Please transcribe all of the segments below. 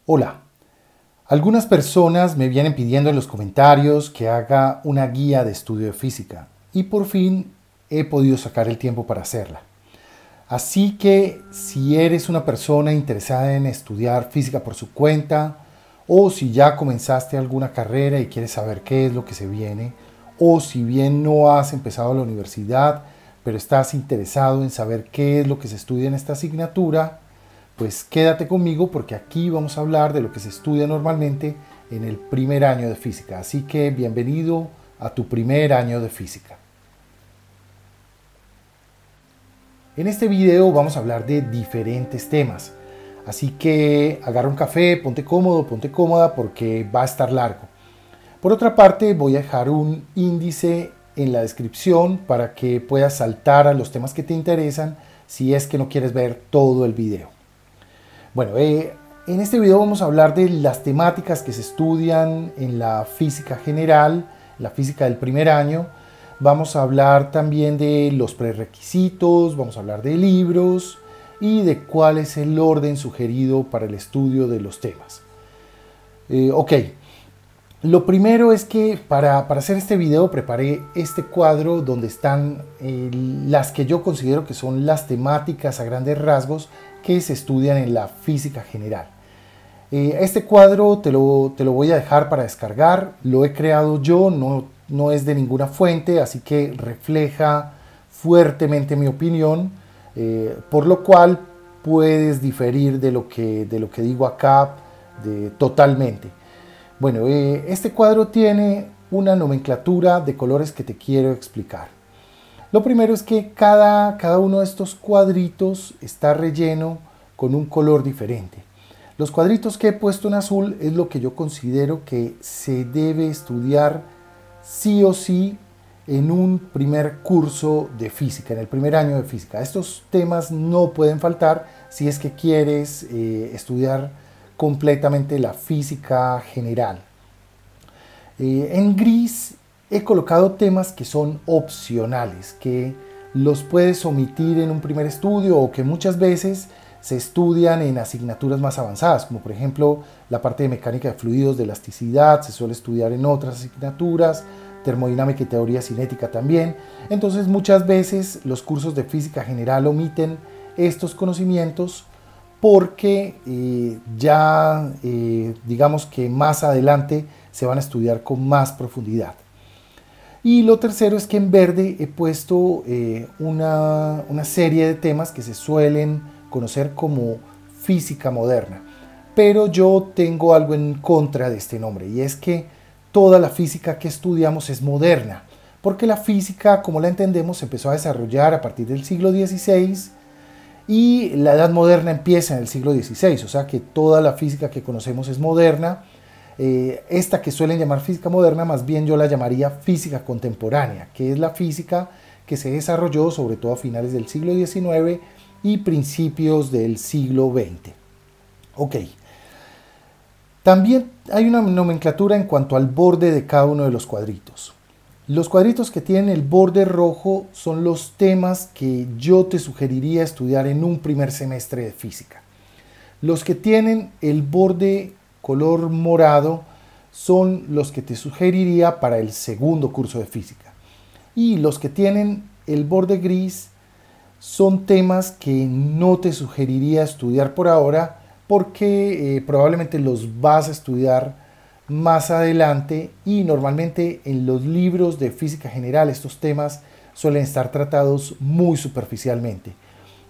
Hola, algunas personas me vienen pidiendo en los comentarios que haga una guía de estudio de física y por fin he podido sacar el tiempo para hacerla. Así que si eres una persona interesada en estudiar física por su cuenta o si ya comenzaste alguna carrera y quieres saber qué es lo que se viene o si bien no has empezado la universidad pero estás interesado en saber qué es lo que se estudia en esta asignatura, pues quédate conmigo porque aquí vamos a hablar de lo que se estudia normalmente en el primer año de física. Así que bienvenido a tu primer año de física. En este video vamos a hablar de diferentes temas. Así que agarra un café, ponte cómodo, ponte cómoda porque va a estar largo. Por otra parte, voy a dejar un índice en la descripción para que puedas saltar a los temas que te interesan si es que no quieres ver todo el video. Bueno, en este video vamos a hablar de las temáticas que se estudian en la física general, la física del primer año. Vamos a hablar también de los prerequisitos, vamos a hablar de libros y de cuál es el orden sugerido para el estudio de los temas. Ok, lo primero es que para hacer este video preparé este cuadro donde están las que yo considero que son las temáticas a grandes rasgos que se estudian en la física general. Este cuadro te lo voy a dejar para descargar, lo he creado yo, no es de ninguna fuente, así que refleja fuertemente mi opinión, por lo cual puedes diferir de lo que digo acá totalmente. Bueno, este cuadro tiene una nomenclatura de colores que te quiero explicar. Lo primero es que cada uno de estos cuadritos está relleno con un color diferente. Los cuadritos que he puesto en azul es lo que yo considero que se debe estudiar sí o sí en un primer curso de física, en el primer año de física. Estos temas no pueden faltar si es que quieres estudiar completamente la física general. En gris he colocado temas que son opcionales, que los puedes omitir en un primer estudio o que muchas veces se estudian en asignaturas más avanzadas, como por ejemplo la parte de mecánica de fluidos, de elasticidad, se suele estudiar en otras asignaturas, termodinámica y teoría cinética también. Entonces muchas veces los cursos de física general omiten estos conocimientos porque digamos que más adelante se van a estudiar con más profundidad. Y lo tercero es que en verde he puesto una serie de temas que se suelen conocer como física moderna. Pero yo tengo algo en contra de este nombre y es que toda la física que estudiamos es moderna, porque la física, como la entendemos, se empezó a desarrollar a partir del siglo XVI y la edad moderna empieza en el siglo XVI, o sea que toda la física que conocemos es moderna. Esta que suelen llamar física moderna, más bien yo la llamaría física contemporánea, que es la física que se desarrolló sobre todo a finales del siglo XIX y principios del siglo XX. Ok. También hay una nomenclatura en cuanto al borde de cada uno de los cuadritos. Los cuadritos que tienen el borde rojo son los temas que yo te sugeriría estudiar en un primer semestre de física. Los que tienen el borde color morado son los que te sugeriría para el segundo curso de física. Y los que tienen el borde gris son temas que no te sugeriría estudiar por ahora porque probablemente los vas a estudiar más adelante y normalmente en los libros de física general estos temas suelen estar tratados muy superficialmente.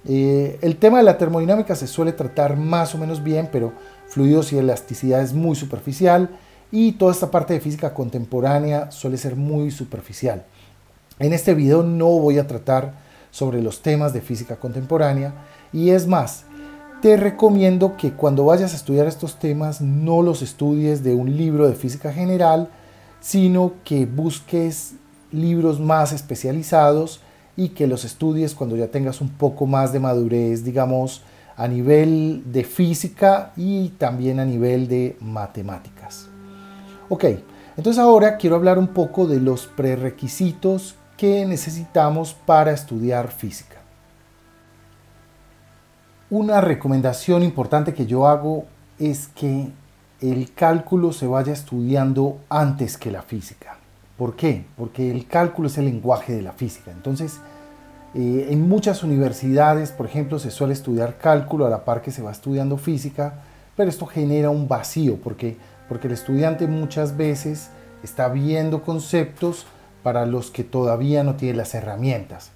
El tema de la termodinámica se suele tratar más o menos bien, pero fluidos y elasticidad es muy superficial y toda esta parte de física contemporánea suele ser muy superficial. En este video no voy a tratar sobre los temas de física contemporánea y es más, te recomiendo que cuando vayas a estudiar estos temas no los estudies de un libro de física general, sino que busques libros más especializados y que los estudies cuando ya tengas un poco más de madurez, digamos, a nivel de física y también a nivel de matemáticas. Ok, entonces ahora quiero hablar un poco de los prerequisitos que necesitamos para estudiar física. Una recomendación importante que yo hago es que el cálculo se vaya estudiando antes que la física. ¿Por qué? Porque el cálculo es el lenguaje de la física. Entonces, en muchas universidades, por ejemplo, se suele estudiar cálculo a la par que se va estudiando física, pero esto genera un vacío porque el estudiante muchas veces está viendo conceptos para los que todavía no tiene las herramientas.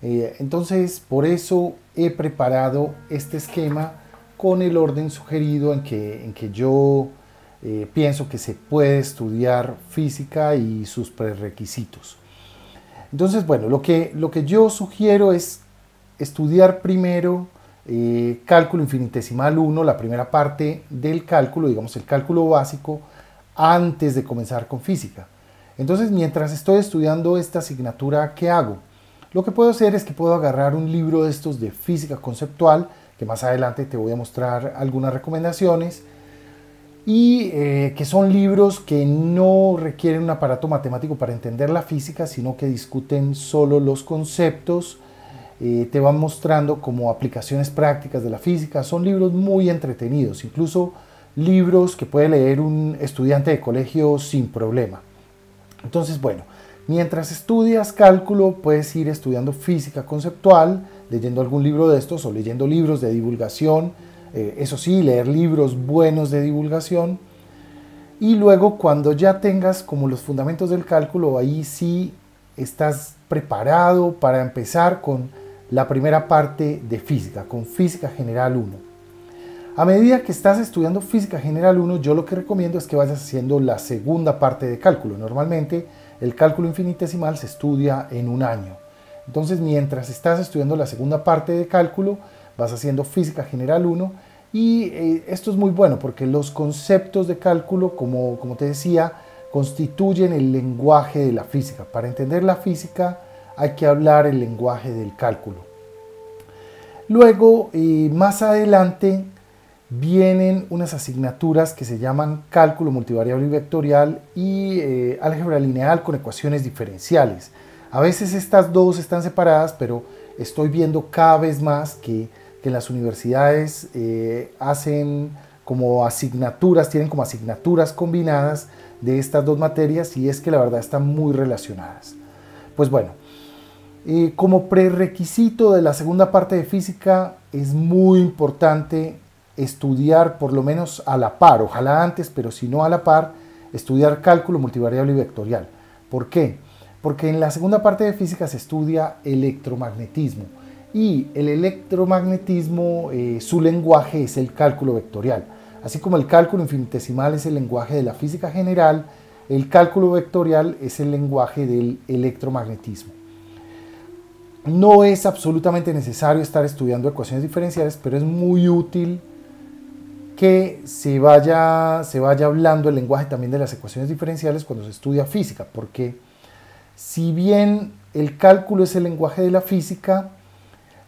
Entonces, por eso he preparado este esquema con el orden sugerido en que yo pienso que se puede estudiar física y sus prerequisitos. Entonces, bueno, lo que yo sugiero es estudiar primero cálculo infinitesimal 1, la primera parte del cálculo, digamos el cálculo básico, antes de comenzar con física. Entonces, mientras estoy estudiando esta asignatura, ¿qué hago? Lo que puedo hacer es que puedo agarrar un libro de estos de física conceptual, que más adelante te voy a mostrar algunas recomendaciones, y que son libros que no requieren un aparato matemático para entender la física, sino que discuten solo los conceptos, te van mostrando como aplicaciones prácticas de la física. Son libros muy entretenidos, incluso libros que puede leer un estudiante de colegio sin problema. Entonces, bueno, mientras estudias cálculo, puedes ir estudiando física conceptual, leyendo algún libro de estos o leyendo libros de divulgación. Eso sí, leer libros buenos de divulgación. Y luego, cuando ya tengas como los fundamentos del cálculo, ahí sí estás preparado para empezar con la primera parte de física, con física general 1. A medida que estás estudiando física general 1, yo lo que recomiendo es que vayas haciendo la segunda parte de cálculo. Normalmente el cálculo infinitesimal se estudia en un año. Entonces, mientras estás estudiando la segunda parte de cálculo, vas haciendo física general 1 y esto es muy bueno porque los conceptos de cálculo, como te decía, constituyen el lenguaje de la física. Para entender la física hay que hablar el lenguaje del cálculo. Luego, más adelante, vienen unas asignaturas que se llaman cálculo multivariable y vectorial y álgebra lineal con ecuaciones diferenciales. A veces estas dos están separadas, pero estoy viendo cada vez más que las universidades hacen como asignaturas, tienen como asignaturas combinadas de estas dos materias, y es que la verdad están muy relacionadas. Pues bueno, como prerequisito de la segunda parte de física es muy importante estudiar por lo menos a la par, ojalá antes, pero si no a la par, estudiar cálculo multivariable y vectorial. ¿Por qué? Porque en la segunda parte de física se estudia electromagnetismo, y el electromagnetismo, su lenguaje es el cálculo vectorial. Así como el cálculo infinitesimal es el lenguaje de la física general, el cálculo vectorial es el lenguaje del electromagnetismo. No es absolutamente necesario estar estudiando ecuaciones diferenciales, pero es muy útil que se vaya hablando el lenguaje también de las ecuaciones diferenciales cuando se estudia física, porque si bien el cálculo es el lenguaje de la física,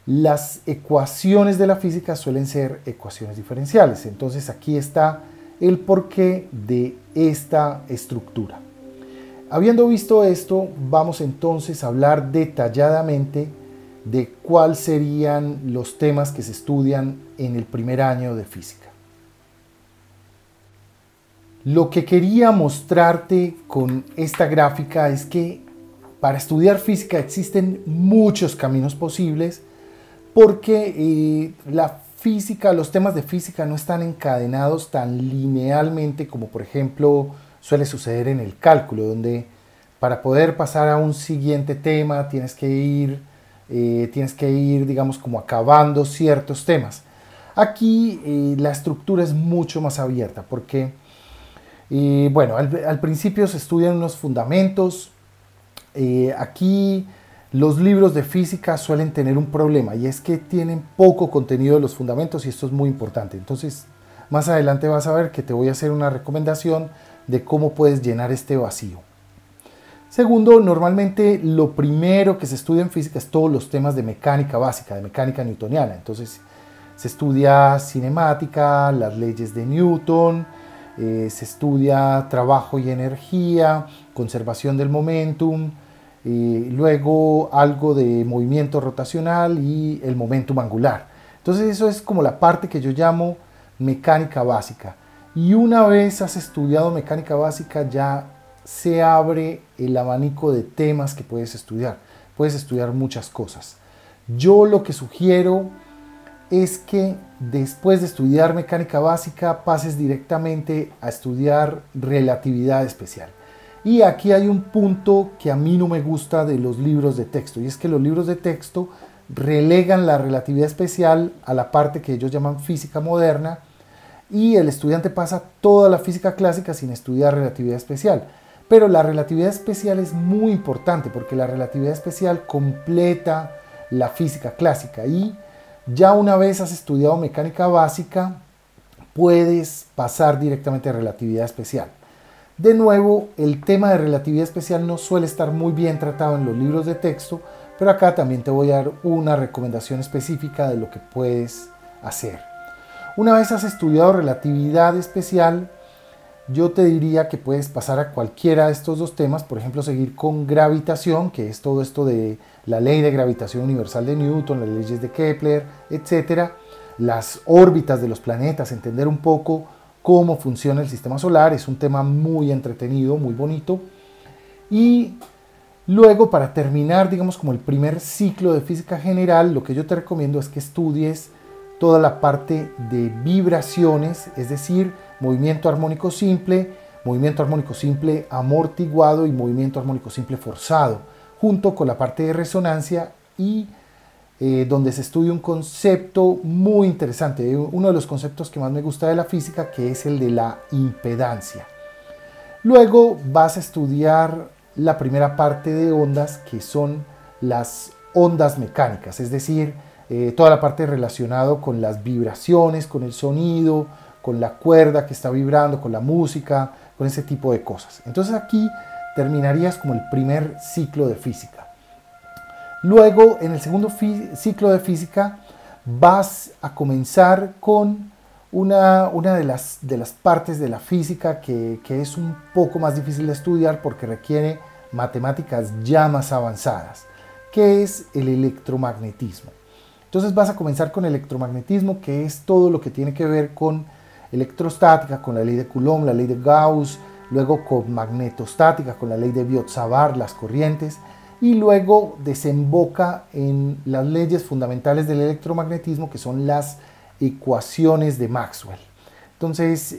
las ecuaciones de la física suelen ser ecuaciones diferenciales. Entonces aquí está el porqué de esta estructura. Habiendo visto esto, vamos entonces a hablar detalladamente de cuáles serían los temas que se estudian en el primer año de física. Lo que quería mostrarte con esta gráfica es que para estudiar física existen muchos caminos posibles, porque la física, los temas de física no están encadenados tan linealmente como por ejemplo suele suceder en el cálculo, donde para poder pasar a un siguiente tema tienes que ir digamos como acabando ciertos temas. Aquí la estructura es mucho más abierta porque bueno, al principio se estudian unos fundamentos. Aquí los libros de física suelen tener un problema, y es que tienen poco contenido de los fundamentos, y esto es muy importante. Entonces, más adelante vas a ver que te voy a hacer una recomendación de cómo puedes llenar este vacío. Segundo, normalmente lo primero que se estudia en física es todos los temas de mecánica básica, de mecánica newtoniana. Entonces, se estudia cinemática, las leyes de Newton, se estudia trabajo y energía, conservación del momentum, luego algo de movimiento rotacional y el momentum angular. Entonces eso es como la parte que yo llamo mecánica básica. Y una vez has estudiado mecánica básica, ya se abre el abanico de temas que puedes estudiar. Puedes estudiar muchas cosas. Yo lo que sugiero es que después de estudiar mecánica básica pases directamente a estudiar relatividad especial. Y aquí hay un punto que a mí no me gusta de los libros de texto, y es que los libros de texto relegan la relatividad especial a la parte que ellos llaman física moderna, y el estudiante pasa toda la física clásica sin estudiar relatividad especial. Pero la relatividad especial es muy importante porque la relatividad especial completa la física clásica, y ya una vez has estudiado mecánica básica puedes pasar directamente a relatividad especial. De nuevo, el tema de relatividad especial no suele estar muy bien tratado en los libros de texto, pero acá también te voy a dar una recomendación específica de lo que puedes hacer. Una vez has estudiado relatividad especial, yo te diría que puedes pasar a cualquiera de estos dos temas, por ejemplo, seguir con gravitación, que es todo esto de la ley de gravitación universal de Newton, las leyes de Kepler, etc. Las órbitas de los planetas, entender un poco cómo funciona el sistema solar, es un tema muy entretenido, muy bonito. Y luego, para terminar, digamos, como el primer ciclo de física general, lo que yo te recomiendo es que estudies toda la parte de vibraciones, es decir, movimiento armónico simple amortiguado y movimiento armónico simple forzado, junto con la parte de resonancia y donde se estudia un concepto muy interesante, uno de los conceptos que más me gusta de la física, que es el de la impedancia. Luego vas a estudiar la primera parte de ondas, que son las ondas mecánicas, es decir, toda la parte relacionada con las vibraciones, con el sonido, con la cuerda que está vibrando, con la música, con ese tipo de cosas. Entonces aquí terminarías como el primer ciclo de física. Luego, en el segundo ciclo de física, vas a comenzar con una de las partes de la física que es un poco más difícil de estudiar porque requiere matemáticas ya más avanzadas, que es el electromagnetismo. Entonces vas a comenzar con electromagnetismo, que es todo lo que tiene que ver con electrostática, con la ley de Coulomb, la ley de Gauss, luego con magnetostática, con la ley de Biot-Savart, las corrientes, y luego desemboca en las leyes fundamentales del electromagnetismo, que son las ecuaciones de Maxwell. Entonces,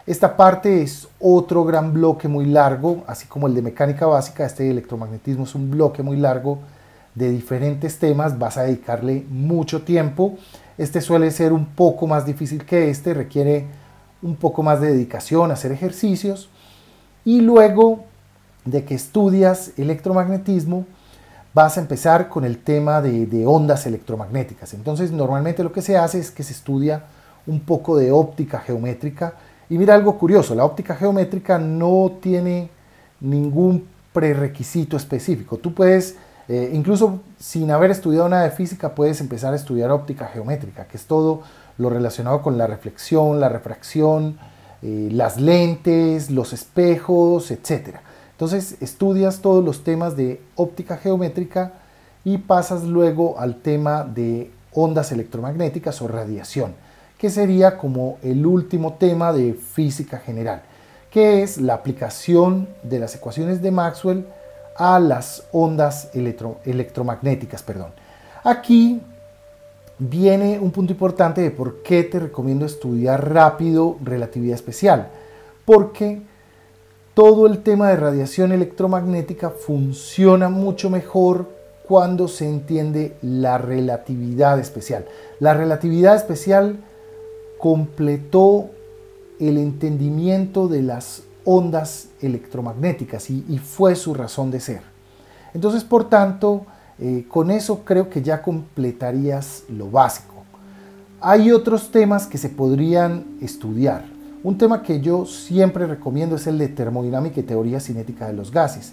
esta parte es otro gran bloque muy largo, así como el de mecánica básica. Este electromagnetismo es un bloque muy largo de diferentes temas, vas a dedicarle mucho tiempo. Este suele ser un poco más difícil que este, requiere un poco más de dedicación, hacer ejercicios, y luego de que estudias electromagnetismo vas a empezar con el tema de ondas electromagnéticas. Entonces normalmente lo que se hace es que se estudia un poco de óptica geométrica, y mira algo curioso, la óptica geométrica no tiene ningún prerequisito específico. Tú puedes incluso sin haber estudiado nada de física puedes empezar a estudiar óptica geométrica, que es todo lo relacionado con la reflexión, la refracción, las lentes, los espejos, etc. Entonces estudias todos los temas de óptica geométrica y pasas luego al tema de ondas electromagnéticas o radiación, que sería como el último tema de física general, que es la aplicación de las ecuaciones de Maxwell a las ondas electromagnéticas. Aquí viene un punto importante de por qué te recomiendo estudiar rápido relatividad especial, porque todo el tema de radiación electromagnética funciona mucho mejor cuando se entiende la relatividad especial. La relatividad especial completó el entendimiento de las ondas electromagnéticas y fue su razón de ser. Entonces, por tanto, con eso creo que ya completarías lo básico. Hay otros temas que se podrían estudiar. Un tema que yo siempre recomiendo es el de termodinámica y teoría cinética de los gases.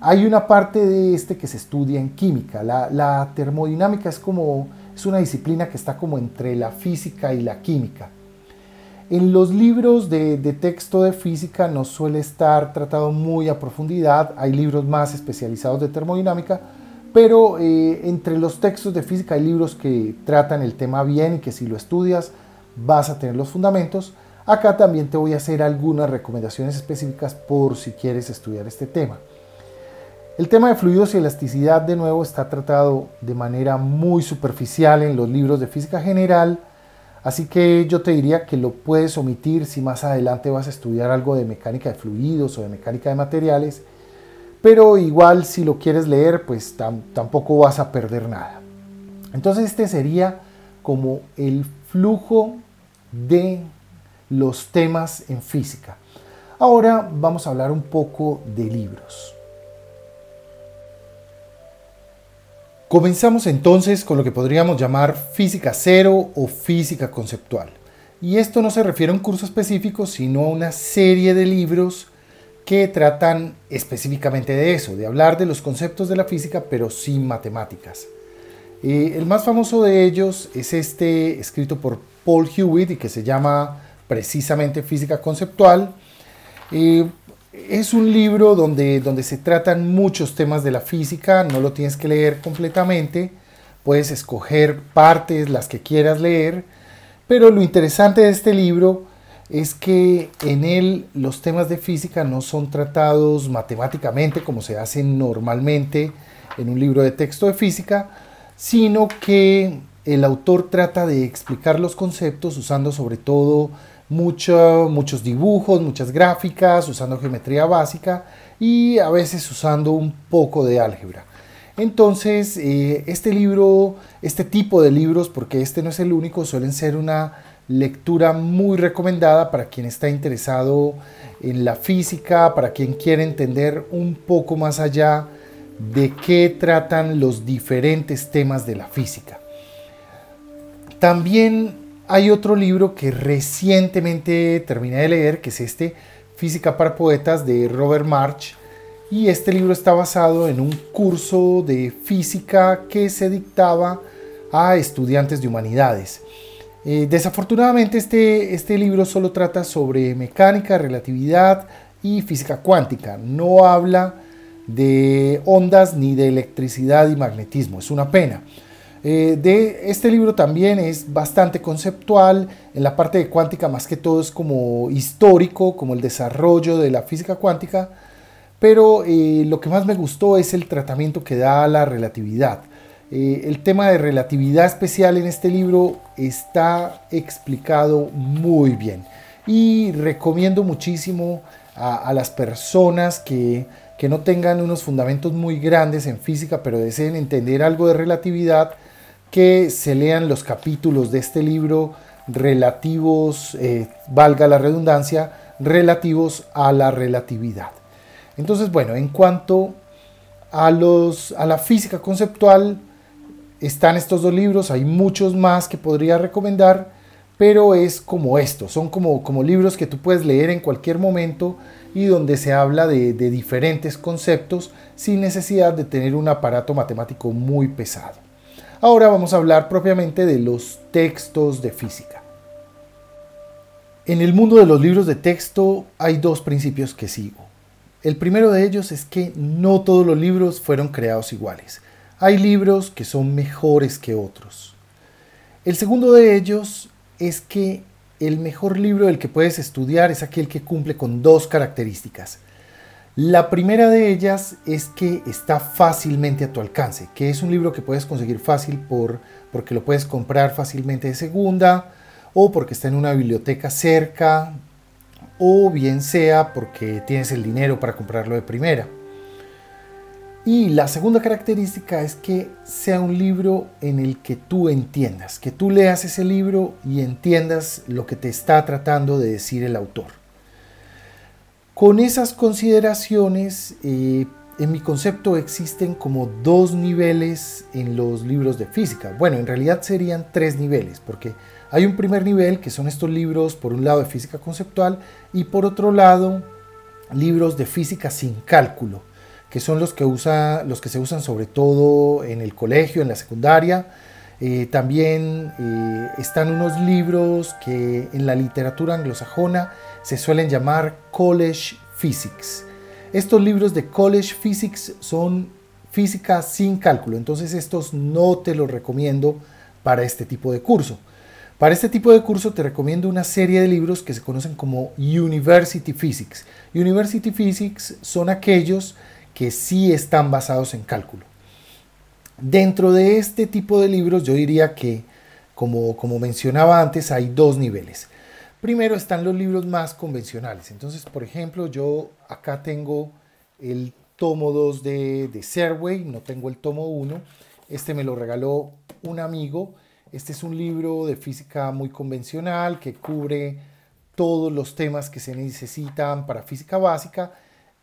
Hay una parte de este que se estudia en química. La termodinámica es una disciplina que está como entre la física y la química. En los libros de texto de física no suele estar tratado muy a profundidad, hay libros más especializados de termodinámica, pero entre los textos de física hay libros que tratan el tema bien y que si lo estudias vas a tener los fundamentos. Acá también te voy a hacer algunas recomendaciones específicas por si quieres estudiar este tema. El tema de fluidos y elasticidad, de nuevo, está tratado de manera muy superficial en los libros de física general, así que yo te diría que lo puedes omitir si más adelante vas a estudiar algo de mecánica de fluidos o de mecánica de materiales, pero igual si lo quieres leer, pues tampoco vas a perder nada. Entonces este sería como el flujo de los temas en física. Ahora vamos a hablar un poco de libros. Comenzamos entonces con lo que podríamos llamar física cero o física conceptual. Y esto no se refiere a un curso específico, sino a una serie de libros que tratan específicamente de eso, de hablar de los conceptos de la física, pero sin matemáticas. El más famoso de ellos es este, escrito por Paul Hewitt y que se llama precisamente Física Conceptual. Es un libro donde se tratan muchos temas de la física, no lo tienes que leer completamente, puedes escoger partes, las que quieras leer, pero lo interesante de este libro es que en él los temas de física no son tratados matemáticamente como se hacen normalmente en un libro de texto de física, sino que el autor trata de explicar los conceptos usando sobre todo muchos dibujos, muchas gráficas, usando geometría básica y a veces usando un poco de álgebra. Entonces, este tipo de libros, porque este no es el único, suelen ser una lectura muy recomendada para quien está interesado en la física, para quien quiere entender un poco más allá de qué tratan los diferentes temas de la física. También hay otro libro que recientemente terminé de leer, que es este, Física para Poetas, de Robert March, y este libro está basado en un curso de física que se dictaba a estudiantes de humanidades. Desafortunadamente este libro solo trata sobre mecánica, relatividad y física cuántica, no habla de ondas ni de electricidad y magnetismo, es una pena. Este libro también es bastante conceptual, en la parte de cuántica más que todo es como histórico, como el desarrollo de la física cuántica, pero lo que más me gustó es el tratamiento que da a la relatividad. El tema de relatividad especial en este libro está explicado muy bien y recomiendo muchísimo a las personas que no tengan unos fundamentos muy grandes en física, pero deseen entender algo de relatividad, que se lean los capítulos de este libro relativos, valga la redundancia, relativos a la relatividad. Entonces, bueno, en cuanto a la física conceptual, están estos dos libros, hay muchos más que podría recomendar, pero es como esto, son como libros que tú puedes leer en cualquier momento y donde se habla de diferentes conceptos sin necesidad de tener un aparato matemático muy pesado. Ahora vamos a hablar propiamente de los textos de física. En el mundo de los libros de texto hay dos principios que sigo. El primero de ellos es que no todos los libros fueron creados iguales. Hay libros que son mejores que otros. El segundo de ellos es que el mejor libro del que puedes estudiar es aquel que cumple con dos características. La primera de ellas es que está fácilmente a tu alcance, que es un libro que puedes conseguir fácil porque lo puedes comprar fácilmente de segunda, o porque está en una biblioteca cerca, o bien sea porque tienes el dinero para comprarlo de primera. Y la segunda característica es que sea un libro en el que tú entiendas, que tú leas ese libro y entiendas lo que te está tratando de decir el autor. Con esas consideraciones, en mi concepto existen como dos niveles en los libros de física. Bueno, en realidad serían tres niveles, porque hay un primer nivel que son estos libros, por un lado de física conceptual y por otro lado libros de física sin cálculo, que son los que se usan sobre todo en el colegio, en la secundaria. También están unos libros que en la literatura anglosajona se suelen llamar College Physics. Estos libros de College Physics son física sin cálculo, entonces estos no te los recomiendo para este tipo de curso. Para este tipo de curso te recomiendo una serie de libros que se conocen como University Physics. University Physics son aquellos que sí están basados en cálculo. Dentro de este tipo de libros yo diría que, como mencionaba antes, hay dos niveles. Primero están los libros más convencionales. Entonces, por ejemplo, yo acá tengo el tomo 2 de Serway, no tengo el tomo 1. Este me lo regaló un amigo. Este es un libro de física muy convencional que cubre todos los temas que se necesitan para física básica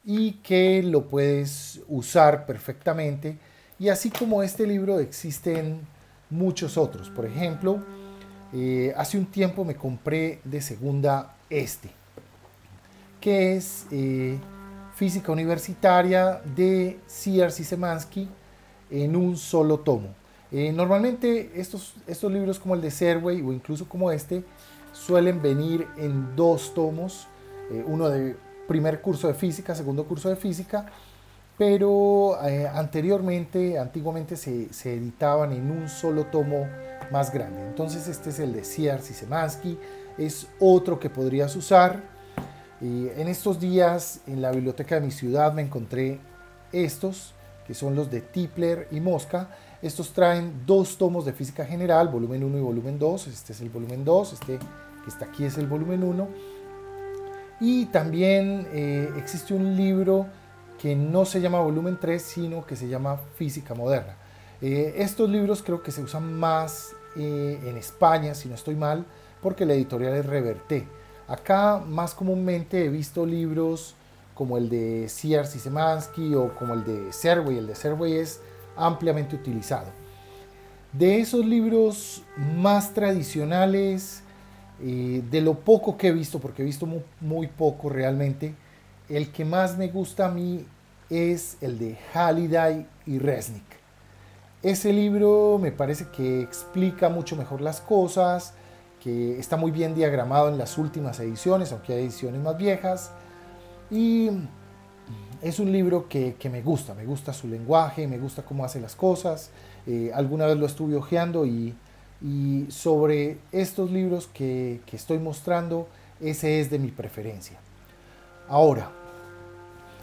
y que lo puedes usar perfectamente. Y así como este libro existen muchos otros. Por ejemplo, hace un tiempo me compré de segunda este, que es Física Universitaria de Sears y Szymanski en un solo tomo. Normalmente estos libros como el de Serway o incluso como este suelen venir en dos tomos, uno de primer curso de física, segundo curso de física, pero antiguamente se editaban en un solo tomo más grande. Entonces este es el de Sears y Szymanski, es otro que podrías usar. En estos días en la biblioteca de mi ciudad me encontré estos, que son los de Tipler y Mosca. Estos traen dos tomos de física general, volumen 1 y volumen 2. Este es el volumen 2, este que está aquí es el volumen 1. Y también existe un libro que no se llama volumen 3, sino que se llama Física Moderna. Estos libros creo que se usan más en España, si no estoy mal, porque la editorial es Reverté. Acá más comúnmente he visto libros como el de Sears y Szymanski o como el de Serway. El de Serway es ampliamente utilizado. De esos libros más tradicionales, de lo poco que he visto, porque he visto muy poco realmente, el que más me gusta a mí es el de Halliday y Resnick. Ese libro me parece que explica mucho mejor las cosas, que está muy bien diagramado en las últimas ediciones, aunque hay ediciones más viejas, y es un libro que me gusta su lenguaje, me gusta cómo hace las cosas. Alguna vez lo estuve hojeando y sobre estos libros que estoy mostrando, ese es de mi preferencia. Ahora,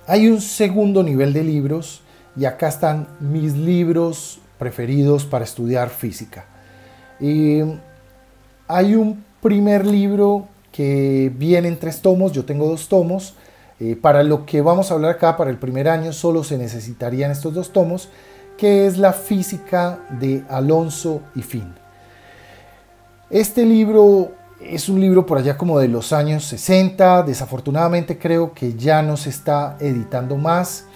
hay un segundo nivel de libros y acá están mis libros preferidos para estudiar física. Hay un primer libro que viene en 3 tomos, yo tengo 2 tomos. Para lo que vamos a hablar acá, para el primer año, solo se necesitarían estos 2 tomos, que es la Física de Alonso y Finn. Este libro es un libro por allá como de los años 60, desafortunadamente creo que ya no se está editando más.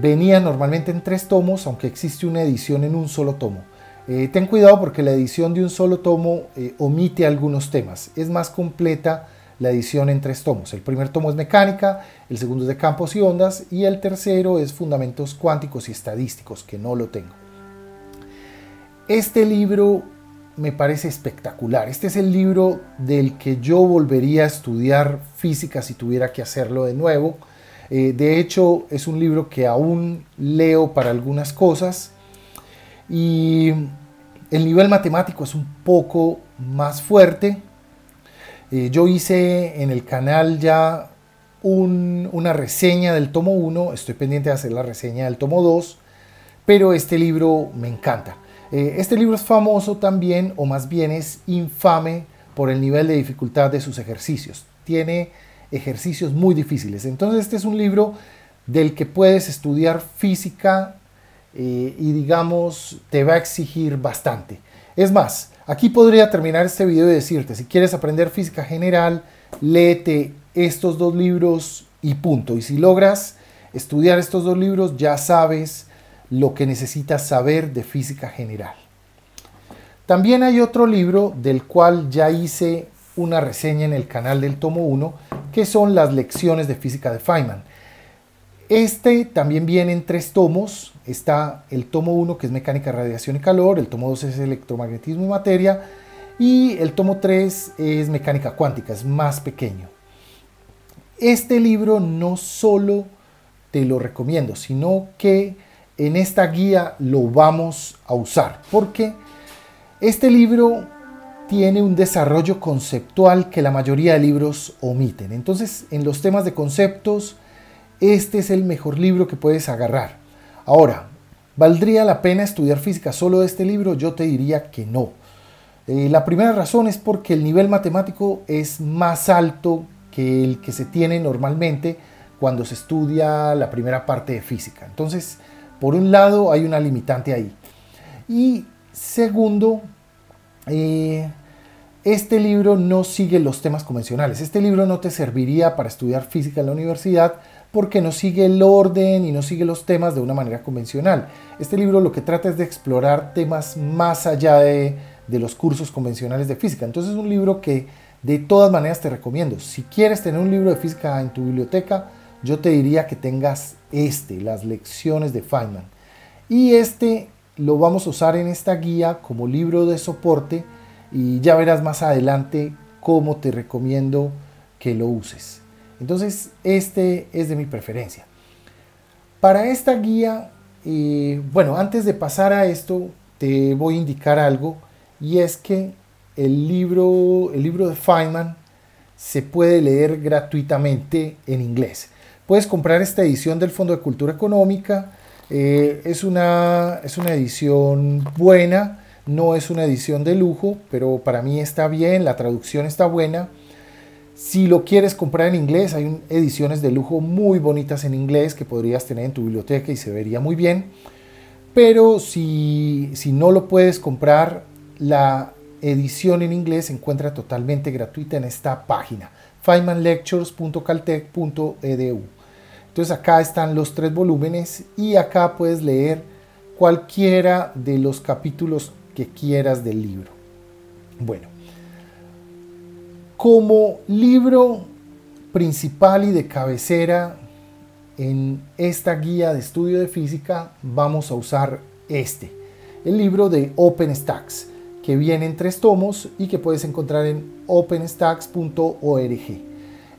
Venía normalmente en 3 tomos, aunque existe una edición en un solo tomo. Ten cuidado porque la edición de un solo tomo omite algunos temas, es más completa la edición en 3 tomos. El primer tomo es mecánica, el segundo es de campos y ondas y el tercero es fundamentos cuánticos y estadísticos, que no lo tengo. Este libro me parece espectacular. Este es el libro del que yo volvería a estudiar física si tuviera que hacerlo de nuevo. De hecho, es un libro que aún leo para algunas cosas y el nivel matemático es un poco más fuerte. Yo hice en el canal ya una reseña del tomo 1, estoy pendiente de hacer la reseña del tomo 2, pero este libro me encanta. Este libro es famoso también, o más bien es infame por el nivel de dificultad de sus ejercicios. Tiene ejercicios muy difíciles. Entonces este es un libro del que puedes estudiar física y digamos te va a exigir bastante. Es más, aquí podría terminar este video y decirte, si quieres aprender física general, léete estos 2 libros y punto. Y si logras estudiar estos 2 libros, ya sabes lo que necesitas saber de física general. También hay otro libro del cual ya hice una reseña en el canal del tomo 1, que son las lecciones de física de Feynman. Este también viene en 3 tomos. Está el tomo 1, que es mecánica, radiación y calor, el tomo 2 es electromagnetismo y materia, y el tomo 3 es mecánica cuántica, es más pequeño. Este libro no solo te lo recomiendo, sino que en esta guía lo vamos a usar, porque este libro tiene un desarrollo conceptual que la mayoría de libros omiten. Entonces, en los temas de conceptos, este es el mejor libro que puedes agarrar. Ahora, ¿valdría la pena estudiar física solo de este libro? Yo te diría que no. La primera razón es porque el nivel matemático es más alto que el que se tiene normalmente cuando se estudia la primera parte de física. Entonces, por un lado, hay una limitante ahí. Y segundo, este libro no sigue los temas convencionales. Este libro no te serviría para estudiar física en la universidad porque no sigue el orden y no sigue los temas de una manera convencional. Este libro lo que trata es de explorar temas más allá de los cursos convencionales de física. Entonces es un libro que de todas maneras te recomiendo. Si quieres tener un libro de física en tu biblioteca, yo te diría que tengas las lecciones de Feynman. Y lo vamos a usar en esta guía como libro de soporte y ya verás más adelante cómo te recomiendo que lo uses. Entonces este es de mi preferencia. Para esta guía, bueno, antes de pasar a esto, te voy a indicar algo, y es que el libro de Feynman se puede leer gratuitamente en inglés. Puedes comprar esta edición del Fondo de Cultura Económica. Es una edición buena, no es una edición de lujo, pero para mí está bien, la traducción está buena. Si lo quieres comprar en inglés, hay ediciones de lujo muy bonitas en inglés que podrías tener en tu biblioteca y se vería muy bien. Pero si no lo puedes comprar, la edición en inglés se encuentra totalmente gratuita en esta página, feynmanlectures.caltech.edu. Entonces acá están los 3 volúmenes y acá puedes leer cualquiera de los capítulos que quieras del libro. Bueno, como libro principal y de cabecera en esta guía de estudio de física vamos a usar el libro de OpenStax, que viene en 3 tomos y que puedes encontrar en openstax.org.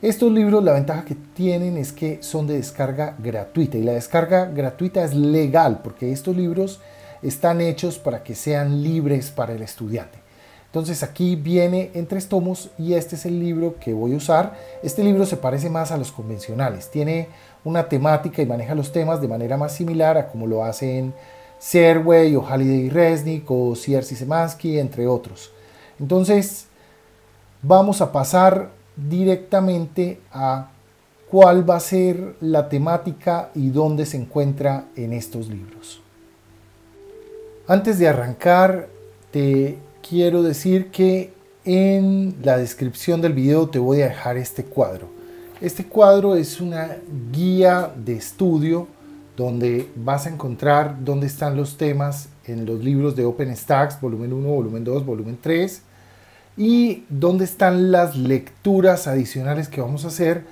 Estos libros, la ventaja que tienen es que son de descarga gratuita, y la descarga gratuita es legal porque estos libros están hechos para que sean libres para el estudiante. Entonces aquí viene en 3 tomos y este es el libro que voy a usar. Este libro se parece más a los convencionales, tiene una temática y maneja los temas de manera más similar a como lo hacen Serway o Halliday Resnick o Ciercy Szymanski, entre otros. Entonces vamos a pasar directamente a cuál va a ser la temática y dónde se encuentra en estos libros. Antes de arrancar, te quiero decir que en la descripción del video te voy a dejar este cuadro. Este cuadro es una guía de estudio donde vas a encontrar dónde están los temas en los libros de OpenStax, volumen 1, volumen 2, volumen 3, y dónde están las lecturas adicionales que vamos a hacer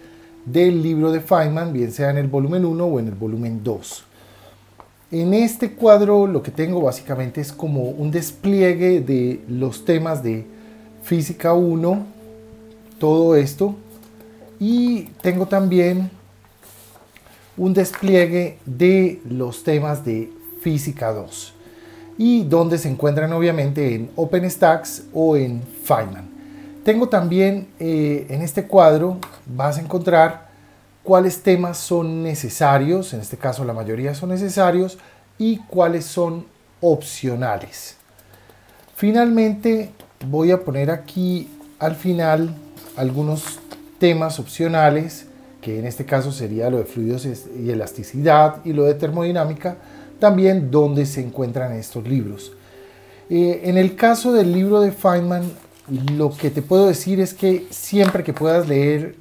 del libro de Feynman, bien sea en el volumen 1 o en el volumen 2. En este cuadro lo que tengo básicamente es como un despliegue de los temas de Física 1, todo esto, y tengo también un despliegue de los temas de Física 2 y donde se encuentran obviamente en OpenStax o en Feynman. Tengo también en este cuadro vas a encontrar cuáles temas son necesarios, en este caso la mayoría son necesarios, y cuáles son opcionales. Finalmente voy a poner aquí al final algunos temas opcionales, que en este caso sería lo de fluidos y elasticidad y lo de termodinámica, también donde se encuentran estos libros. En el caso del libro de Feynman, lo que te puedo decir es que siempre que puedas leer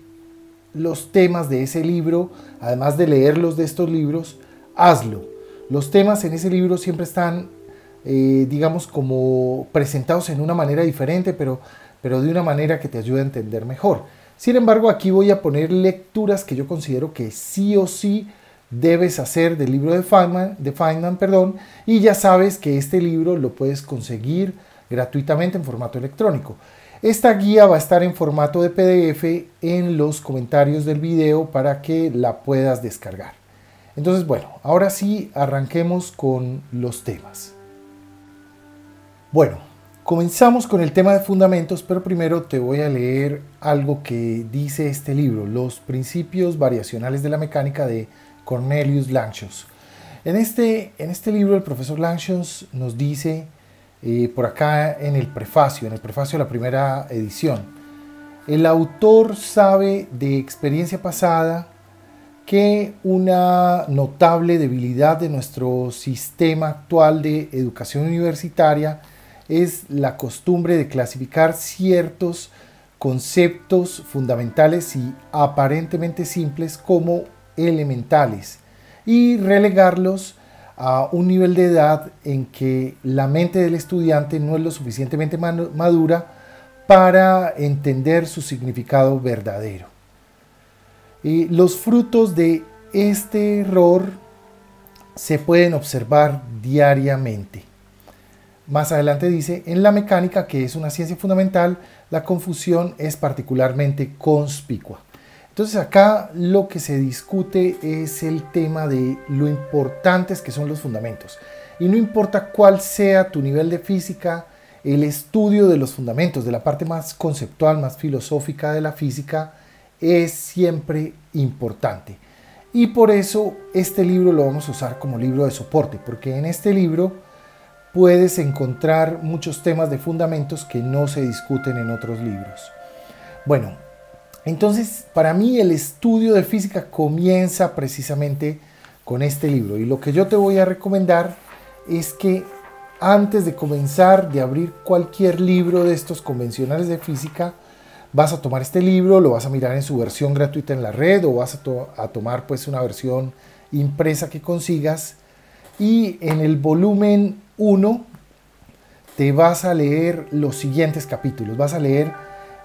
los temas de ese libro, además de leerlos de estos libros, hazlo. Los temas en ese libro siempre están, digamos, como presentados en una manera diferente, pero de una manera que te ayude a entender mejor. Sin embargo, aquí voy a poner lecturas que yo considero que sí o sí debes hacer del libro de Feynman, y ya sabes que este libro lo puedes conseguir gratuitamente en formato electrónico. Esta guía va a estar en formato de PDF en los comentarios del video para que la puedas descargar. Entonces, bueno, ahora sí arranquemos con los temas. Bueno, Comenzamos con el tema de fundamentos, pero primero te voy a leer algo que dice este libro, Los principios variacionales de la mecánica de Cornelius Lanchos. En este libro el profesor Lanchos nos dice, por acá en el prefacio de la primera edición, el autor sabe de experiencia pasada que una notable debilidad de nuestro sistema actual de educación universitaria es la costumbre de clasificar ciertos conceptos fundamentales y aparentemente simples como elementales y relegarlos a un nivel de edad en que la mente del estudiante no es lo suficientemente madura para entender su significado verdadero. Los frutos de este error se pueden observar diariamente. Más adelante dice, en la mecánica, que es una ciencia fundamental, la confusión es particularmente conspicua. Entonces acá lo que se discute es el tema de lo importantes que son los fundamentos. Y no importa cuál sea tu nivel de física, el estudio de los fundamentos, de la parte más conceptual, más filosófica de la física, es siempre importante. Y por eso este libro lo vamos a usar como libro de soporte, porque en este libro puedes encontrar muchos temas de fundamentos que no se discuten en otros libros. Bueno, entonces para mí el estudio de física comienza precisamente con este libro. Y lo que yo te voy a recomendar es que antes de comenzar, de abrir cualquier libro de estos convencionales de física, vas a tomar este libro, lo vas a mirar en su versión gratuita en la red o vas a tomar pues una versión impresa que consigas. Y en el volumen 1 te vas a leer los siguientes capítulos. Vas a leer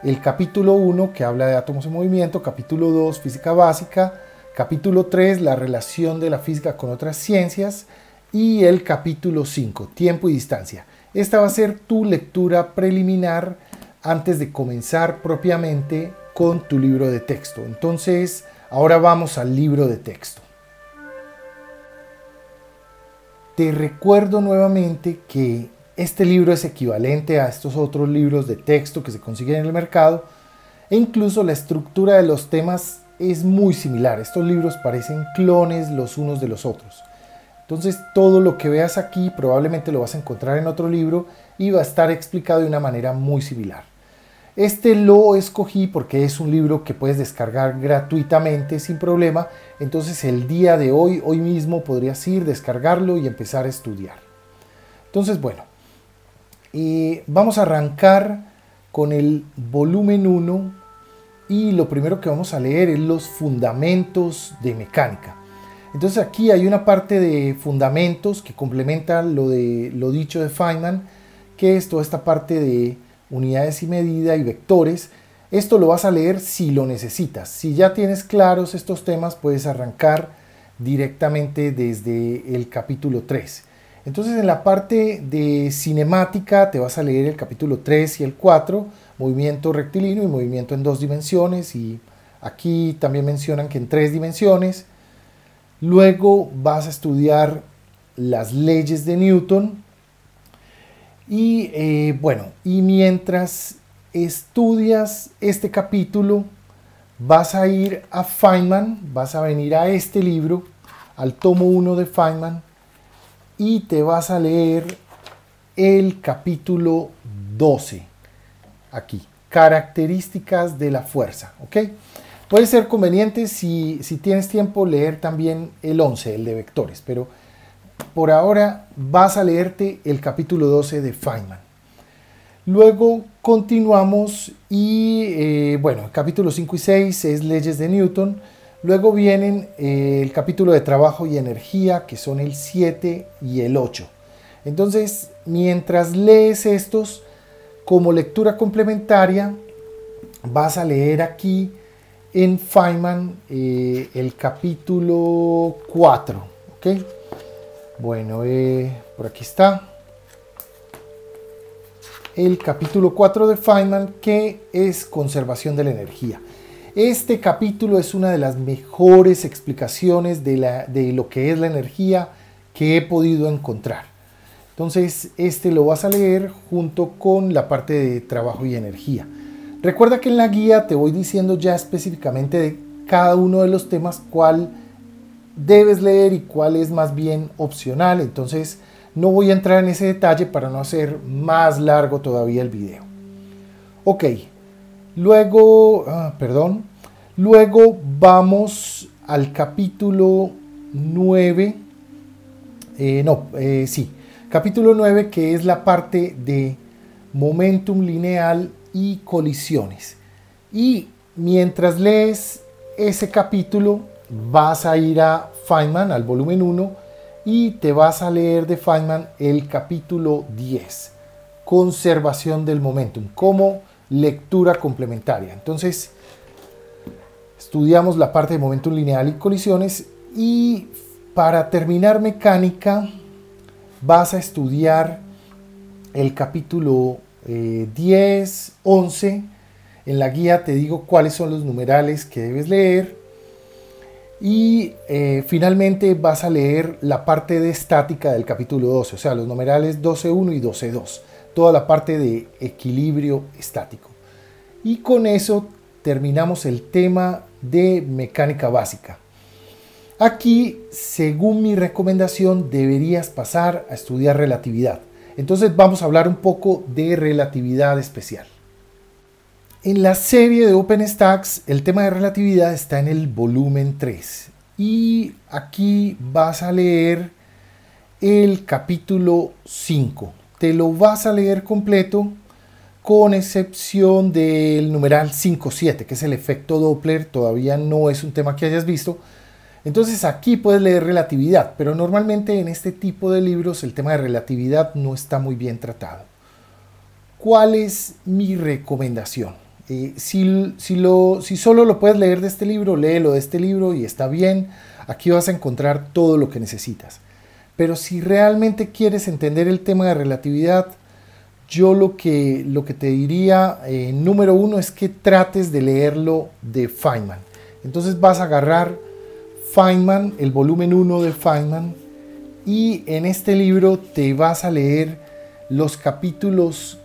el capítulo 1 que habla de átomos en movimiento, capítulo 2 física básica, capítulo 3 la relación de la física con otras ciencias y el capítulo 5 tiempo y distancia. Esta va a ser tu lectura preliminar antes de comenzar propiamente con tu libro de texto. Entonces ahora vamos al libro de texto. Te recuerdo nuevamente que este libro es equivalente a estos otros libros de texto que se consiguen en el mercado e incluso la estructura de los temas es muy similar. Estos libros parecen clones los unos de los otros. Entonces todo lo que veas aquí probablemente lo vas a encontrar en otro libro y va a estar explicado de una manera muy similar. Este lo escogí porque es un libro que puedes descargar gratuitamente sin problema. Entonces el día de hoy mismo podrías ir, descargarlo y empezar a estudiar. Entonces bueno, vamos a arrancar con el volumen 1 y lo primero que vamos a leer es los fundamentos de mecánica. Entonces aquí hay una parte de fundamentos que complementa lo dicho de Feynman, que es toda esta parte de unidades y medida y vectores. Esto lo vas a leer si lo necesitas. Si ya tienes claros estos temas, puedes arrancar directamente desde el capítulo 3. Entonces en la parte de cinemática te vas a leer el capítulo 3 y el 4, movimiento rectilíneo y movimiento en 2 dimensiones, y aquí también mencionan que en 3 dimensiones. Luego vas a estudiar las leyes de Newton. Y bueno, y mientras estudias este capítulo, vas a ir a Feynman, vas a venir a este libro, al tomo 1 de Feynman, y te vas a leer el capítulo 12, aquí, características de la fuerza, ¿ok? Puede ser conveniente si tienes tiempo leer también el 11, el de vectores, pero por ahora vas a leerte el capítulo 12 de Feynman. Luego continuamos y bueno, el capítulo 5 y 6 es leyes de Newton. Luego vienen el capítulo de trabajo y energía, que son el 7 y el 8. Entonces, mientras lees estos, como lectura complementaria, vas a leer aquí en Feynman el capítulo 4, ¿ok? Bueno, por aquí está el capítulo 4 de Feynman, que es conservación de la energía. Este capítulo es una de las mejores explicaciones de lo que es la energía que he podido encontrar. Entonces este lo vas a leer junto con la parte de trabajo y energía. Recuerda que en la guía te voy diciendo ya específicamente de cada uno de los temas cuál debes leer y cuál es más bien opcional. Entonces no voy a entrar en ese detalle para no hacer más largo todavía el video. Ok, luego vamos al capítulo 9. Capítulo 9, que es la parte de momentum lineal y colisiones. Y mientras lees ese capítulo vas a ir a Feynman, al volumen 1, y te vas a leer de Feynman el capítulo 10, conservación del momentum, como lectura complementaria. Entonces estudiamos la parte de momentum lineal y colisiones, y para terminar mecánica vas a estudiar el capítulo 10, 11. En la guía te digo cuáles son los numerales que debes leer. Y finalmente vas a leer la parte de estática del capítulo 12, o sea, los numerales 12.1 y 12.2, toda la parte de equilibrio estático. Y con eso terminamos el tema de mecánica básica. Aquí, según mi recomendación, deberías pasar a estudiar relatividad. Entonces vamos a hablar un poco de relatividad especial. En la serie de OpenStax, el tema de relatividad está en el volumen 3. Y aquí vas a leer el capítulo 5. Te lo vas a leer completo, con excepción del numeral 5.7, que es el efecto Doppler. Todavía no es un tema que hayas visto. Entonces aquí puedes leer relatividad, pero normalmente en este tipo de libros el tema de relatividad no está muy bien tratado. ¿Cuál es mi recomendación? Si solo lo puedes leer de este libro, léelo de este libro y está bien. Aquí vas a encontrar todo lo que necesitas. Pero si realmente quieres entender el tema de relatividad, yo lo que te diría, número uno, es que trates de leerlo de Feynman. Entonces vas a agarrar Feynman, el volumen 1 de Feynman, y en este libro te vas a leer los capítulos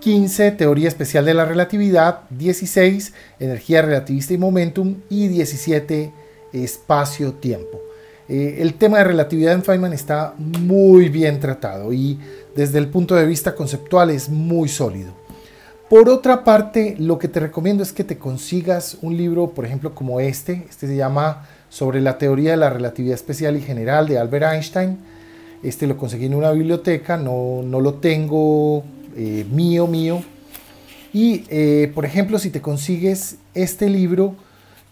15, teoría especial de la relatividad, 16, energía relativista y momentum, y 17, espacio-tiempo. El tema de relatividad en Feynman está muy bien tratado y desde el punto de vista conceptual es muy sólido. Por otra parte, lo que te recomiendo es que te consigas un libro, por ejemplo, como este se llama Sobre la teoría de la relatividad especial y general, de Albert Einstein. Este lo conseguí en una biblioteca, no lo tengo mío. Y, por ejemplo, si te consigues este libro,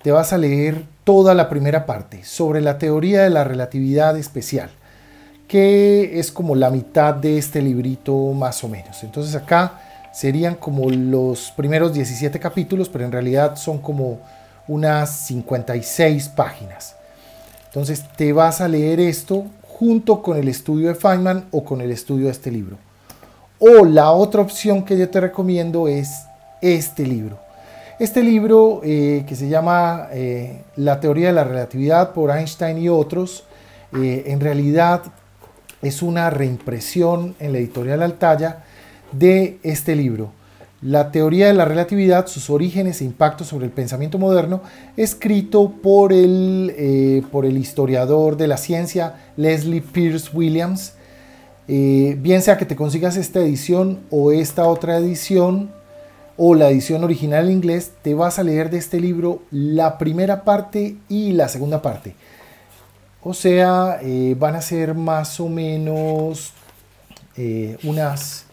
te vas a leer toda la primera parte, sobre la teoría de la relatividad especial, que es como la mitad de este librito más o menos. Entonces acá serían como los primeros 17 capítulos, pero en realidad son como unas 56 páginas. Entonces te vas a leer esto junto con el estudio de Feynman o con el estudio de este libro. O la otra opción que yo te recomiendo es este libro. Este libro que se llama La teoría de la relatividad por Einstein y otros, en realidad es una reimpresión en la editorial Altaya de este libro. La teoría de la relatividad, sus orígenes e impactos sobre el pensamiento moderno, escrito por el historiador de la ciencia Leslie Pierce Williams. Bien sea que te consigas esta edición o esta otra edición, o la edición original en inglés, te vas a leer de este libro la primera parte y la segunda parte. O sea, van a ser más o menos unas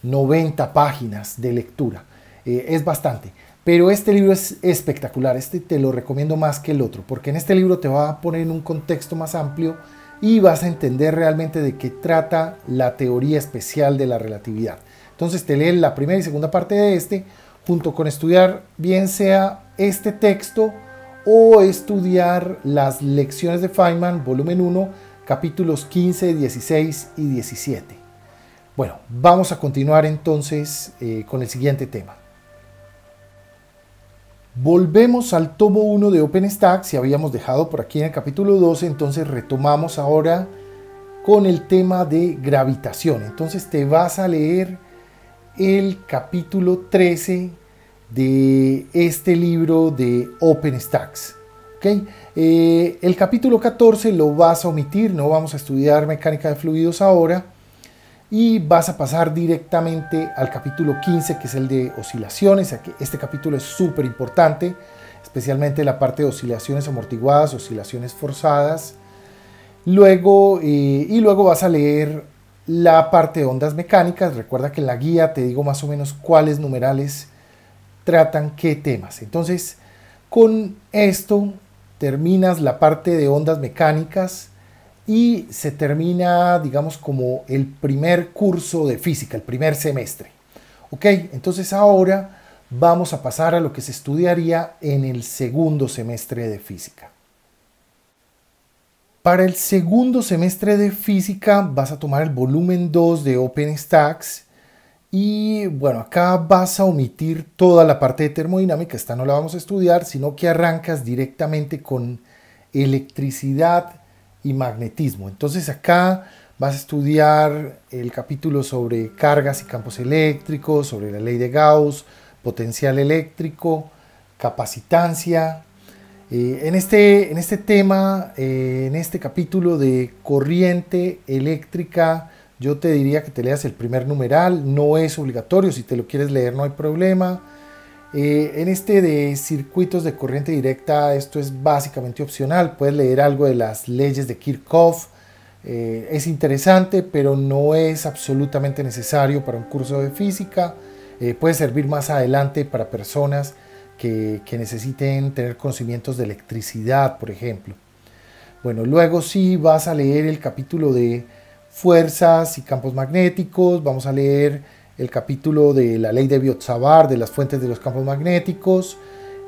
90 páginas de lectura. Es bastante. Pero este libro es espectacular. Este te lo recomiendo más que el otro, porque en este libro te va a poner en un contexto más amplio y vas a entender realmente de qué trata la teoría especial de la relatividad. Entonces te lees la primera y segunda parte de este, junto con estudiar bien sea este texto o estudiar las lecciones de Feynman, volumen 1, capítulos 15, 16 y 17. Bueno, vamos a continuar entonces con el siguiente tema. Volvemos al tomo 1 de OpenStax, si habíamos dejado por aquí en el capítulo 12, entonces retomamos ahora con el tema de gravitación. Entonces te vas a leer el capítulo 13 de este libro de OpenStax. ¿Okay? El capítulo 14 lo vas a omitir, no vamos a estudiar mecánica de fluidos ahora, y vas a pasar directamente al capítulo 15, que es el de oscilaciones. Este capítulo es súper importante, especialmente la parte de oscilaciones amortiguadas, oscilaciones forzadas. Luego vas a leer la parte de ondas mecánicas. Recuerda que en la guía te digo más o menos cuáles numerales tratan qué temas. Entonces, con esto terminas la parte de ondas mecánicas y se termina, digamos, como el primer curso de física, el primer semestre. Ok, entonces ahora vamos a pasar a lo que se estudiaría en el segundo semestre de física. Para el segundo semestre de física vas a tomar el volumen 2 de OpenStax y bueno, acá vas a omitir toda la parte de termodinámica, esta no la vamos a estudiar, sino que arrancas directamente con electricidad y magnetismo. Entonces acá vas a estudiar el capítulo sobre cargas y campos eléctricos, sobre la ley de Gauss, potencial eléctrico, capacitancia. En este tema, en este capítulo de corriente eléctrica, yo te diría que te leas el primer numeral, no es obligatorio, si te lo quieres leer no hay problema. En este de circuitos de corriente directa, esto es básicamente opcional, puedes leer algo de las leyes de Kirchhoff, es interesante, pero no es absolutamente necesario para un curso de física, puede servir más adelante para personas que necesiten tener conocimientos de electricidad, por ejemplo. Bueno, luego sí vas a leer el capítulo de fuerzas y campos magnéticos, vamos a leer el capítulo de la ley de Biot-Savart, de las fuentes de los campos magnéticos,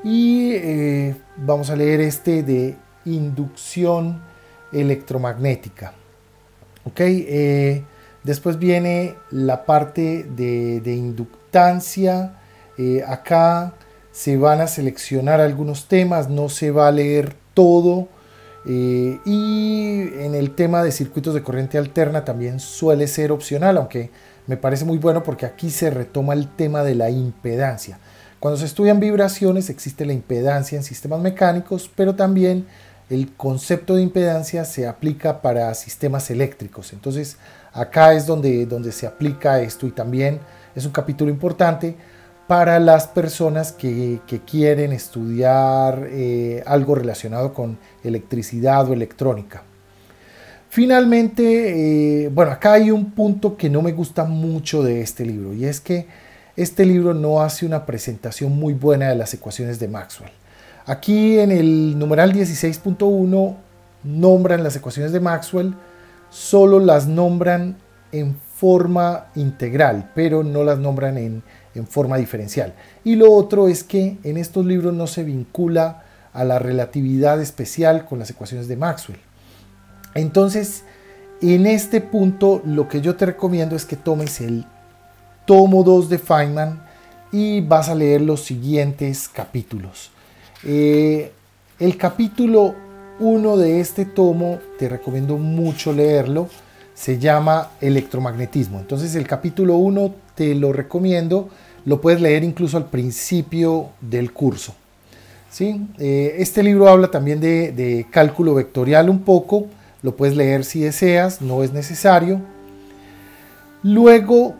y vamos a leer este de inducción electromagnética. ¿Ok? Después viene la parte de inductancia. Acá se van a seleccionar algunos temas, no se va a leer todo. Y en el tema de circuitos de corriente alterna también suele ser opcional, aunque me parece muy bueno porque aquí se retoma el tema de la impedancia. Cuando se estudian vibraciones existe la impedancia en sistemas mecánicos, pero también el concepto de impedancia se aplica para sistemas eléctricos. Entonces acá es donde se aplica esto, y también es un capítulo importante para las personas que quieren estudiar algo relacionado con electricidad o electrónica. Finalmente, bueno, acá hay un punto que no me gusta mucho de este libro, y es que este libro no hace una presentación muy buena de las ecuaciones de Maxwell. Aquí en el numeral 16.1 nombran las ecuaciones de Maxwell, solo las nombran en forma integral, pero no las nombran en forma diferencial. Y lo otro es que en estos libros no se vincula a la relatividad especial con las ecuaciones de Maxwell. Entonces, en este punto lo que yo te recomiendo es que tomes el tomo 2 de Feynman y vas a leer los siguientes capítulos. El capítulo 1 de este tomo te recomiendo mucho leerlo, se llama electromagnetismo. Entonces el capítulo 1 te lo recomiendo, lo puedes leer incluso al principio del curso. ¿Sí? Este libro habla también de cálculo vectorial un poco, lo puedes leer si deseas, no es necesario. Luego,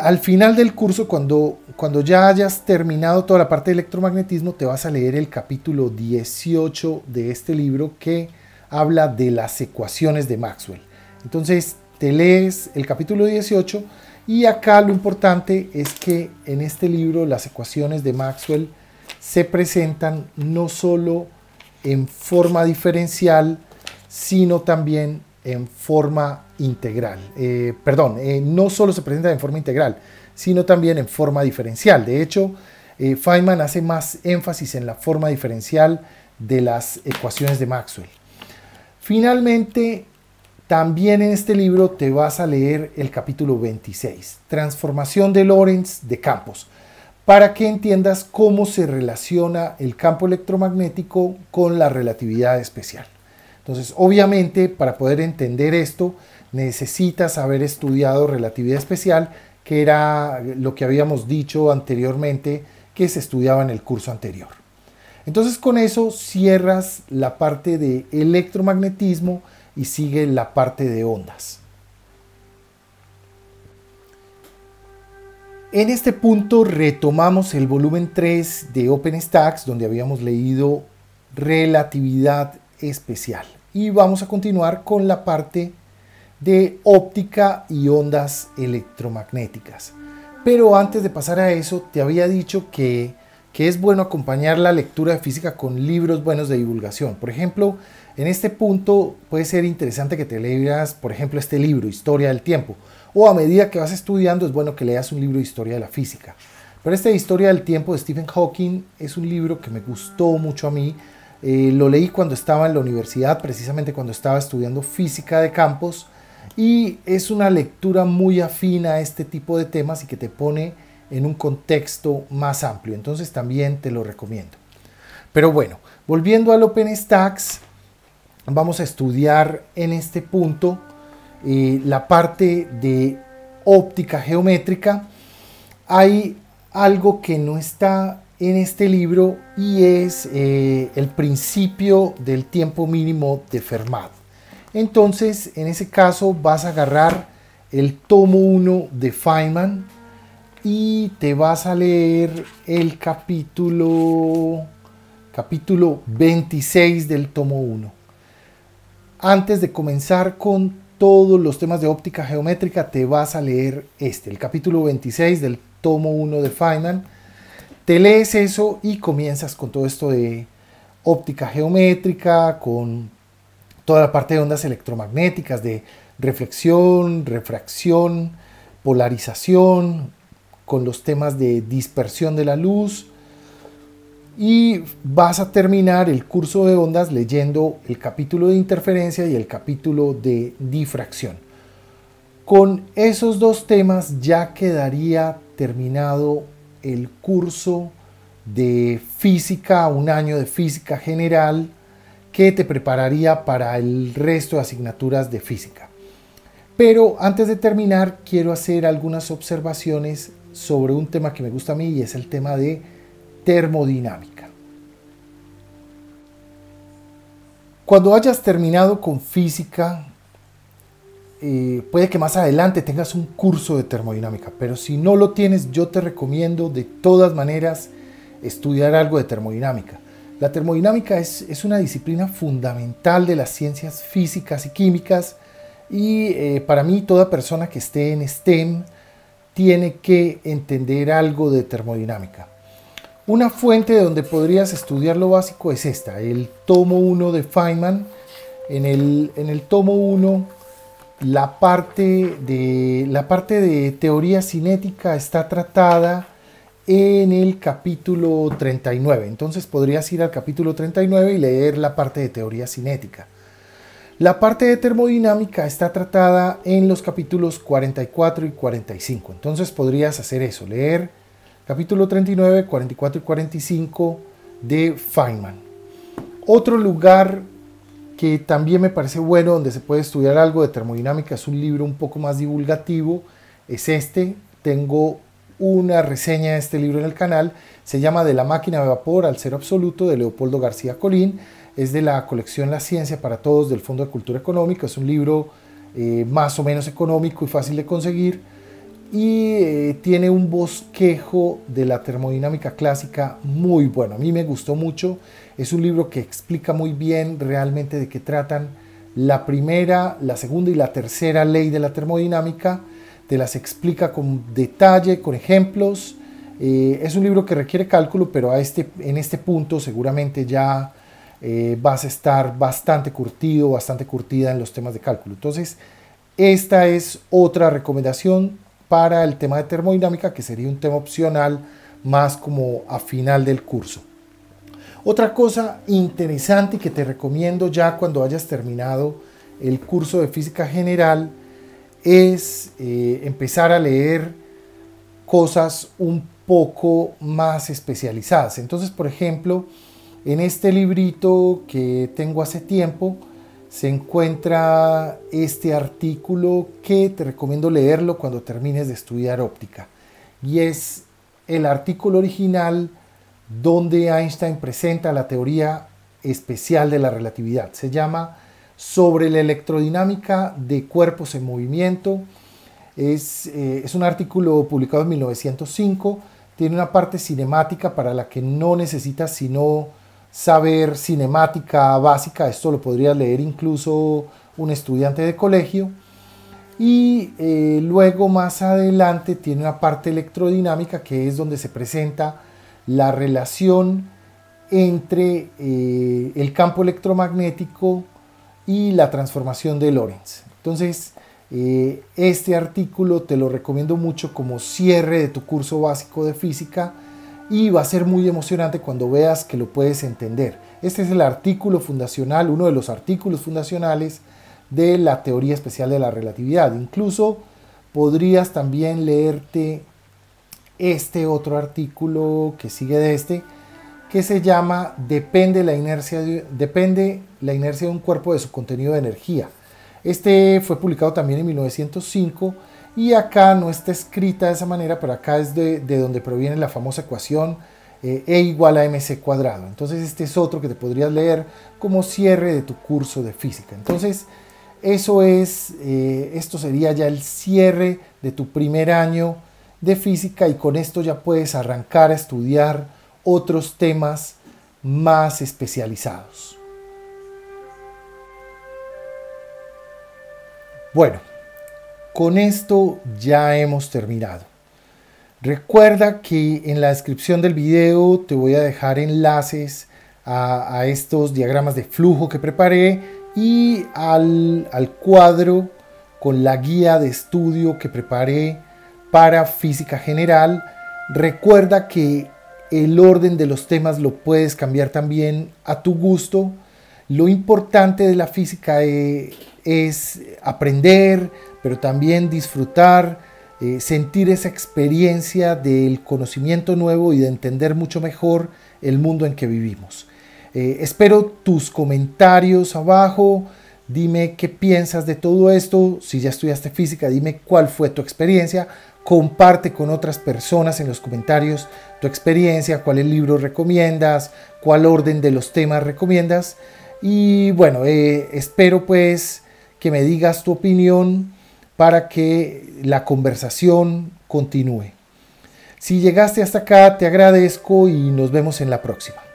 al final del curso, cuando ya hayas terminado toda la parte de electromagnetismo, te vas a leer el capítulo 18 de este libro que habla de las ecuaciones de Maxwell. Entonces te lees el capítulo 18 y acá lo importante es que en este libro las ecuaciones de Maxwell se presentan no solo en forma diferencial, sino también en forma integral. No solo se presentan en forma integral, sino también en forma diferencial. De hecho, Feynman hace más énfasis en la forma diferencial de las ecuaciones de Maxwell. Finalmente, también en este libro te vas a leer el capítulo 26, Transformación de Lorentz de campos, para que entiendas cómo se relaciona el campo electromagnético con la relatividad especial. Entonces, obviamente, para poder entender esto, necesitas haber estudiado relatividad especial, que era lo que habíamos dicho anteriormente que se estudiaba en el curso anterior. Entonces con eso cierras la parte de electromagnetismo y sigue la parte de ondas. En este punto retomamos el volumen 3 de OpenStax, donde habíamos leído relatividad especial. Y vamos a continuar con la parte de óptica y ondas electromagnéticas. Pero antes de pasar a eso, te había dicho que es bueno acompañar la lectura de física con libros buenos de divulgación. Por ejemplo, en este punto puede ser interesante que te leas, por ejemplo, este libro, Historia del Tiempo. O a medida que vas estudiando es bueno que leas un libro de historia de la física. Pero este de Historia del Tiempo de Stephen Hawking es un libro que me gustó mucho a mí. Lo leí cuando estaba en la universidad, precisamente cuando estaba estudiando física de campos. Y es una lectura muy afín a este tipo de temas y que te pone en un contexto más amplio. Entonces también te lo recomiendo. Pero bueno, volviendo al OpenStax, vamos a estudiar en este punto la parte de óptica geométrica. Hay algo que no está en este libro y es el principio del tiempo mínimo de Fermat. Entonces, en ese caso vas a agarrar el tomo 1 de Feynman y te vas a leer el capítulo 26 del tomo 1. Antes de comenzar con todos los temas de óptica geométrica, te vas a leer el capítulo 26 del tomo 1 de Feynman. Te lees eso y comienzas con todo esto de óptica geométrica, con toda la parte de ondas electromagnéticas, de reflexión, refracción, polarización, con los temas de dispersión de la luz. Y vas a terminar el curso de ondas leyendo el capítulo de interferencia y el capítulo de difracción. Con esos dos temas ya quedaría terminado el curso de física, un año de física general, que te prepararía para el resto de asignaturas de física. Pero antes de terminar, quiero hacer algunas observaciones sobre un tema que me gusta a mí y es el tema de termodinámica. Cuando hayas terminado con física, puede que más adelante tengas un curso de termodinámica, pero si no lo tienes, yo te recomiendo de todas maneras estudiar algo de termodinámica. La termodinámica es una disciplina fundamental de las ciencias físicas y químicas y para mí toda persona que esté en STEM tiene que entender algo de termodinámica. Una fuente donde podrías estudiar lo básico es esta, el tomo 1 de Feynman. En el tomo 1 la parte de teoría cinética está tratada en el capítulo 39. Entonces podrías ir al capítulo 39 y leer la parte de teoría cinética. La parte de termodinámica está tratada en los capítulos 44 y 45. Entonces podrías hacer eso, leer capítulo 39, 44 y 45 de Feynman. Otro lugar que también me parece bueno donde se puede estudiar algo de termodinámica, es un libro un poco más divulgativo, es este. Tengo una reseña de este libro en el canal, se llama De la máquina de vapor al cero absoluto, de Leopoldo García Colín. Es de la colección La Ciencia para Todos del Fondo de Cultura Económica. Es un libro más o menos económico y fácil de conseguir y tiene un bosquejo de la termodinámica clásica muy bueno. A mí me gustó mucho. Es un libro que explica muy bien realmente de qué tratan la primera, la segunda y la tercera ley de la termodinámica. Te las explica con detalle, con ejemplos. Es un libro que requiere cálculo, pero en este punto seguramente ya vas a estar bastante curtido, bastante curtida en los temas de cálculo. Entonces, esta es otra recomendación para el tema de termodinámica, que sería un tema opcional más como a final del curso. Otra cosa interesante que te recomiendo ya cuando hayas terminado el curso de física general es empezar a leer cosas un poco más especializadas. Entonces, por ejemplo, en este librito que tengo hace tiempo, se encuentra este artículo que te recomiendo leerlo cuando termines de estudiar óptica. Y es el artículo original donde Einstein presenta la teoría especial de la relatividad. Se llama Sobre la electrodinámica de cuerpos en movimiento. Es un artículo publicado en 1905. Tiene una parte cinemática para la que no necesitas sino saber cinemática básica. Esto lo podría leer incluso un estudiante de colegio. Y luego más adelante tiene una parte electrodinámica, que es donde se presenta la relación entre el campo electromagnético y la transformación de Lorentz. Entonces, este artículo te lo recomiendo mucho como cierre de tu curso básico de física, y va a ser muy emocionante cuando veas que lo puedes entender. Este es el artículo fundacional, uno de los artículos fundacionales de la teoría especial de la relatividad. Incluso podrías también leerte este otro artículo que sigue de este, que se llama Depende la inercia de un cuerpo de su contenido de energía. Este fue publicado también en 1905, y acá no está escrita de esa manera, pero acá es de donde proviene la famosa ecuación E igual a mc cuadrado. Entonces este es otro que te podrías leer como cierre de tu curso de física. Entonces eso es, esto sería ya el cierre de tu primer año de física, y con esto ya puedes arrancar a estudiar otros temas más especializados. Bueno, con esto ya hemos terminado. Recuerda que en la descripción del video te voy a dejar enlaces a estos diagramas de flujo que preparé y al cuadro con la guía de estudio que preparé para física general. Recuerda que el orden de los temas lo puedes cambiar también a tu gusto. Lo importante de la física es aprender, pero también disfrutar, sentir esa experiencia del conocimiento nuevo y de entender mucho mejor el mundo en que vivimos. Espero tus comentarios abajo. Dime qué piensas de todo esto. Si ya estudiaste física, dime cuál fue tu experiencia. Comparte con otras personas en los comentarios tu experiencia, cuál libro recomiendas, cuál orden de los temas recomiendas. Y bueno, espero pues que me digas tu opinión para que la conversación continúe. Si llegaste hasta acá, te agradezco y nos vemos en la próxima.